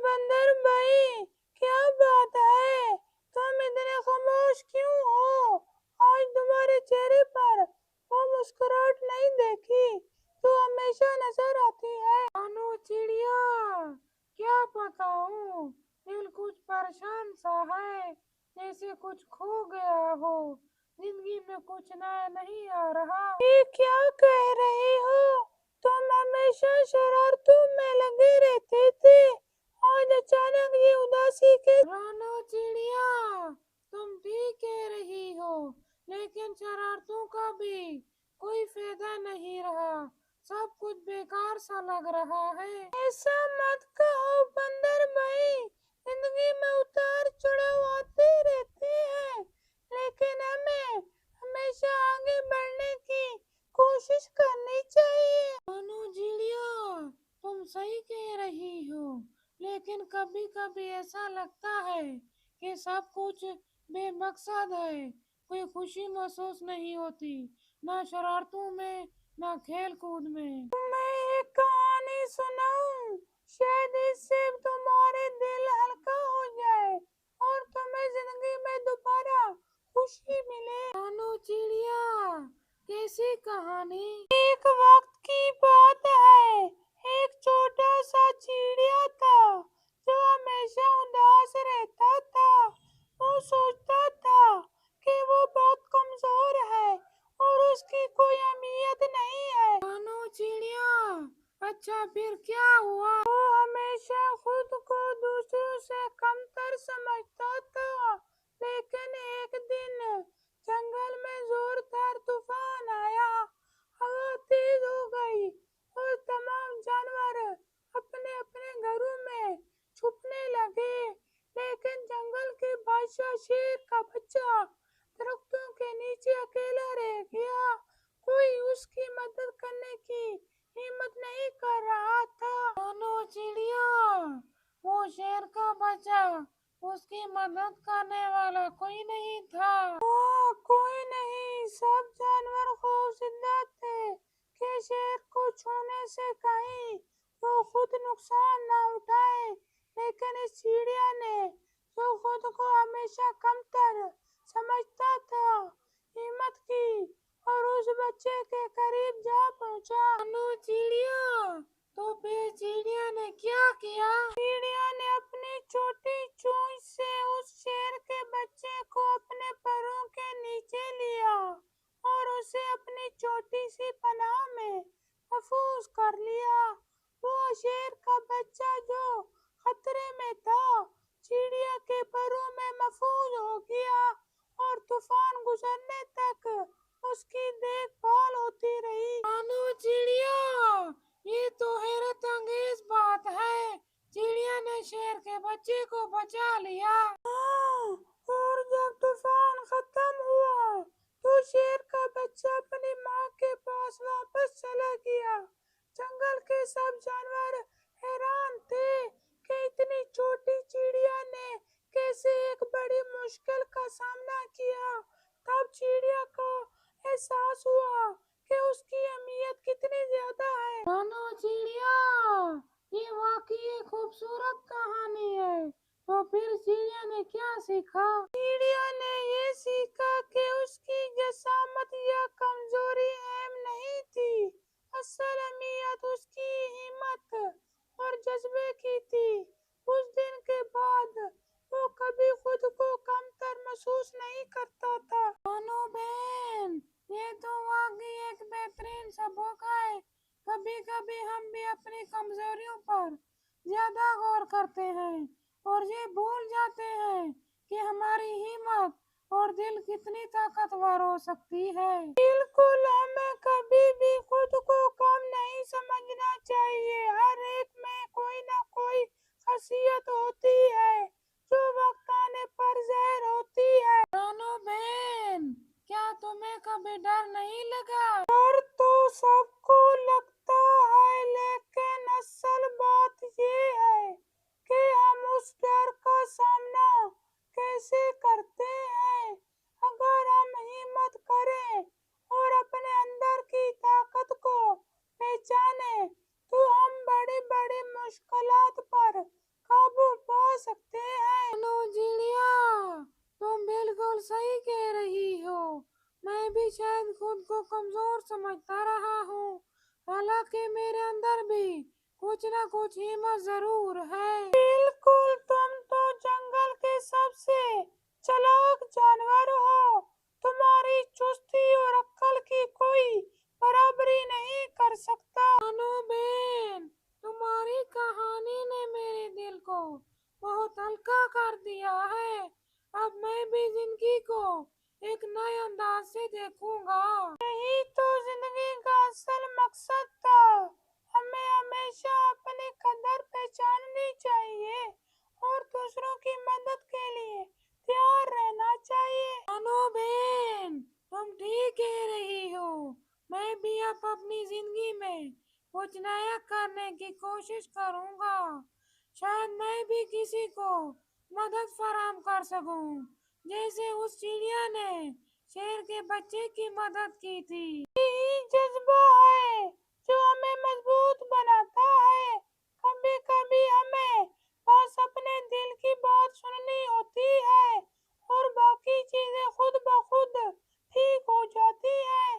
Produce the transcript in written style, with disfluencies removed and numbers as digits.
بندر بھائی، کیا بات ہے؟ تم اتنے خاموش کیوں ہو؟ آج تمہارے چہرے پر وہ مسکراہٹ نہیں دیکھی جو ہمیشہ نظر آتی ہے۔ بانو چڑیا، کیا بتاؤں، دل کچھ پریشان سا ہے، جیسے کچھ کھو گیا ہو، زندگی میں کچھ نیا نہیں آ رہا۔ یہ کیا کہہ رہی ہو؟ تم ہمیشہ شرارتوں میں لگے رہتے تھے، آج اچانک یہ اداسی کے۔ رانو چڑیا، تم ٹھیک کہہ رہی ہو، لیکن شرارتوں کا بھی کوئی فائدہ نہیں رہا، سب کچھ بیکار سا لگ رہا ہے۔ ایسا مت کہو بندر بھائی، زندگی میں اتار چڑھاؤ آتے رہتے ہیں، لیکن ہمیں ہمیشہ آگے بڑھنے کی کوشش کرنی چاہیے۔ بانو چڑیا، تم صحیح کہہ رہی ہو، لیکن کبھی کبھی ایسا لگتا ہے کہ سب کچھ بے مقصد ہے، کوئی خوشی محسوس نہیں ہوتی، نہ شرارتوں میں نہ کھیل کود میں۔ میں ایک کہانی سناؤں؟ شاید اس سے تمہارے دل ہلکا ہو جائے اور تمہیں زندگی میں دوبارہ خوشی ملے۔ بانو چڑیا، کیسی کہانی؟ ایک وقت کی بات ہے، ایک چھوٹا سا چڑیا تھا جو ہمیشہ اداس رہتا تھا۔ وہ سوچتا تھا کہ وہ بہت کمزور ہے اور اس کی کوئی اہمیت نہیں ہے۔ بانو چڑیا، اچھا پھر کیا ہوا؟ وہ ہمیشہ خود کو دوسروں سے کم تر سمجھتا تھا، لیکن ایک دن جنگل میں زوردار طوفان آیا، ہوا تیز ہو گئی اور تمام جانور اپنے اپنے گھروں میں چھپنے لگے، لیکن جنگل کے بادشاہ شیر کا بچہ درختوں کے نیچے اکیلا رہ گیا، کوئی اس کی مدد کرنے کی ہمت نہیں کر رہا تھا۔ بانو چڑیا، وہ شیر کا بچہ، اس کی مدد کرنے والا کوئی نہیں تھا؟ کوئی نہیں، سب جانور خوفزدہ تھے کہ شیر کو چھونے سے کہیں وہ خود نقصان نہ اٹھائے، لیکن اس چڑیا نے جو خود کو ہمیشہ کم تر سمجھتا تھا ہمت کی اور اس بچے کے قریب جا پہنچا۔ بانو چڑیا، تو پھر چڑیا نے کیا کیا؟ چڑیا نے اپنی چھوٹی چونچ سے اس شیر کے بچے کو اپنے پروں کے نیچے لیا اور اسے اپنی چھوٹی سی پناہ میں محفوظ کر لیا۔ وہ شیر کا بچہ جو خطرے میں تھا، چڑیا کے پروں میں محفوظ ہو گیا اور طوفان گزرنے تک اس کی دیکھ بھال ہوتی رہی۔ بانو چڑیا، یہ تو حیرت انگیز بات ہے، چڑیا نے شیر کے بچے کو بچا لیا۔ ہاں، اور جب طوفان ختم ہوا تو شیر کا بچہ اپنی ماں کے پاس واپس چلا گیا۔ جنگل کے سب جانور حیران تھے کہ اتنی چھوٹی چڑیا نے کیسے ایک بڑی مشکل کا سامنا کیا۔ تب چڑیا کو احساس ہوا کہ اس کی اہمیت کتنی زیادہ ہے۔ بانو چڑیا، یہ واقعی ایک خوبصورت کہانی ہے، تو پھر چڑیا نے کیا سیکھا؟ چڑیا نے یہ سیکھا کہ اس کی جسامت یا کمزوری اہم نہیں تھی، اصل اہمیت اس کی ہمت اور جذبے کی تھی۔ اس دن کے بعد وہ کبھی خود کو کم تر محسوس نہیں کرتا تھا۔ بانو بہن، یہ تو واقعی ایک بہترین سبق ہے، کبھی کبھی ہم بھی اپنی کمزوریوں پر زیادہ غور کرتے ہیں اور یہ بھول جاتے ہیں کہ ہماری ہمت اور دل کتنی طاقتور ہو سکتی ہے۔ بالکل، ہمیں کبھی بھی خود کو کم نہیں سمجھنا چاہیے، ہر ایک میں کوئی نہ کوئی خاصیت ہوتی ہے جو وقت آنے پر ظاہر ہوتی ہے۔ بانو بہن، کیا تمہیں کبھی ڈر نہیں لگا؟ ڈر تو سب کو لگتا ہے، لیکن اصل بات یہ ہے کہ ہم اس ڈر کا سامنا کیسے کرتے ہیں۔ اگر ہم ہمت کریں اور اپنے اندر کی طاقت کو پہچانیں تو ہم بڑی بڑی مشکلات پر میں بھی شاید خود کو کمزور سمجھتا رہا ہوں، حالانکہ میرے اندر بھی کچھ نہ کچھ ہمت ضرور ہے۔ بالکل، تم تو جنگل کے سب سے چلاک جانور ہو، تمہاری چستی اور عقل کی کوئی برابری نہیں کر سکتا۔ بانو بہن، تمہاری کہانی نے میرے دل کو بہت ہلکا کر دیا ہے۔ اب میں بھی زندگی کو ایک نئے انداز سے دیکھوں گا۔ یہی تو زندگی کا اصل مقصد تھا، ہمیں ہمیشہ اپنی قدر پہچاننی چاہیے اور دوسروں کی مدد کے لیے تیار رہنا چاہیے۔ بانو بہن، تم ٹھیک کہہ رہی ہو، میں بھی اب اپنی زندگی میں کچھ نیا کرنے کی کوشش کروں گا۔ شاید میں بھی کسی کو مدد فراہم کر سکوں، جیسے اس چڑیا نے شیر کے بچے کی مدد کی تھی۔ یہی جذبہ ہے جو ہمیں